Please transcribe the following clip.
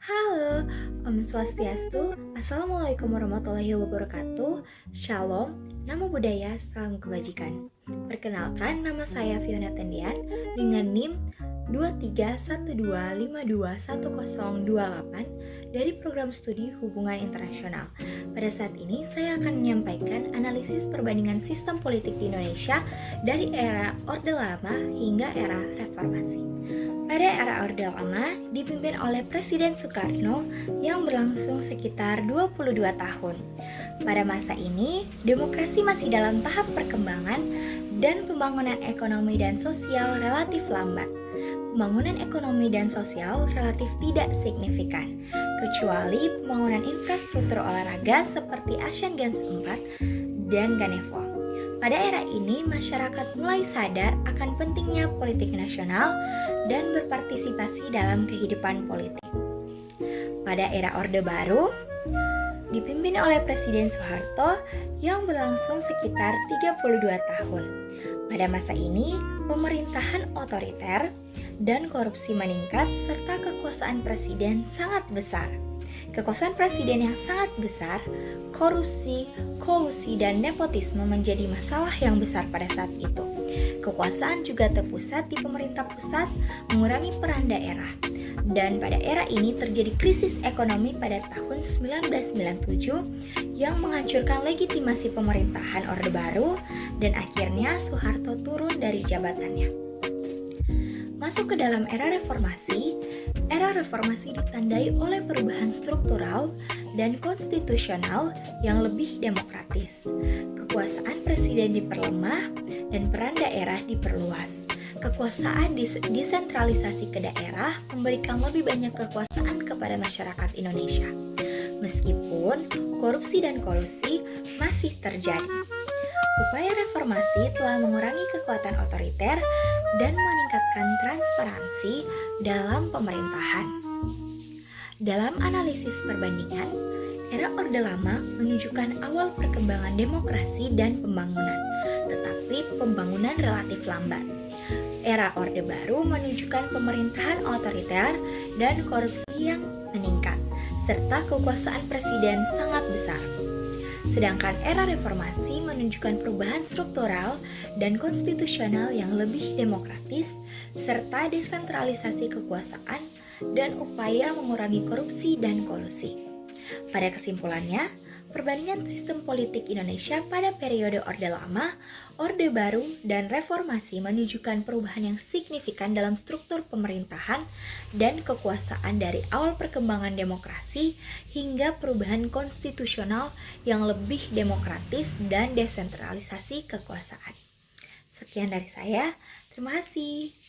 Halo, Om Swastiastu, Assalamualaikum warahmatullahi wabarakatuh, Shalom, Namo Buddhaya, Salam Kebajikan. Perkenalkan, nama saya Fiona Tendian dengan NIM 2312521028 dari Program Studi Hubungan Internasional. Pada saat ini, saya akan menyampaikan analisis perbandingan sistem politik di Indonesia dari era Orde Lama hingga era Reformasi. Pada era Orde Lama dipimpin oleh Presiden Soekarno yang berlangsung sekitar 22 tahun. Pada masa ini, demokrasi masih dalam tahap perkembangan dan pembangunan ekonomi dan sosial relatif lambat. Pembangunan ekonomi dan sosial relatif tidak signifikan, kecuali pembangunan infrastruktur olahraga seperti Asian Games 4 dan Ganevo. Pada era ini, masyarakat mulai sadar akan pentingnya politik nasional dan berpartisipasi dalam kehidupan politik. Pada era Orde Baru, dipimpin oleh Presiden Soeharto yang berlangsung sekitar 32 tahun. Pada masa ini, pemerintahan otoriter dan korupsi meningkat serta kekuasaan presiden sangat besar. Kekuasaan presiden yang sangat besar, korupsi, kolusi, dan nepotisme menjadi masalah yang besar pada saat itu. Kekuasaan juga terpusat di pemerintah pusat, mengurangi peran daerah. Dan pada era ini terjadi krisis ekonomi pada tahun 1997 yang menghancurkan legitimasi pemerintahan Orde Baru dan akhirnya Soeharto turun dari jabatannya. Masuk ke dalam era reformasi ditandai oleh perubahan struktural dan konstitusional yang lebih demokratis. Kekuasaan presiden diperlemah dan peran daerah diperluas. Kekuasaan desentralisasi ke daerah memberikan lebih banyak kekuasaan kepada masyarakat Indonesia. Meskipun korupsi dan kolusi masih terjadi. Upaya reformasi telah mengurangi kekuatan otoriter dan meningkatkan transparansi dalam pemerintahan. Dalam analisis perbandingan, era Orde Lama menunjukkan awal perkembangan demokrasi dan pembangunan, tetapi pembangunan relatif lambat. Era Orde Baru menunjukkan pemerintahan otoriter dan korupsi yang meningkat, serta kekuasaan presiden sangat besar. Sedangkan era reformasi menunjukkan perubahan struktural dan konstitusional yang lebih demokratis, serta desentralisasi kekuasaan dan upaya mengurangi korupsi dan kolusi. Pada kesimpulannya, perbandingan sistem politik Indonesia pada periode Orde Lama, Orde Baru, dan Reformasi menunjukkan perubahan yang signifikan dalam struktur pemerintahan dan kekuasaan dari awal perkembangan demokrasi hingga perubahan konstitusional yang lebih demokratis dan desentralisasi kekuasaan. Sekian dari saya, terima kasih.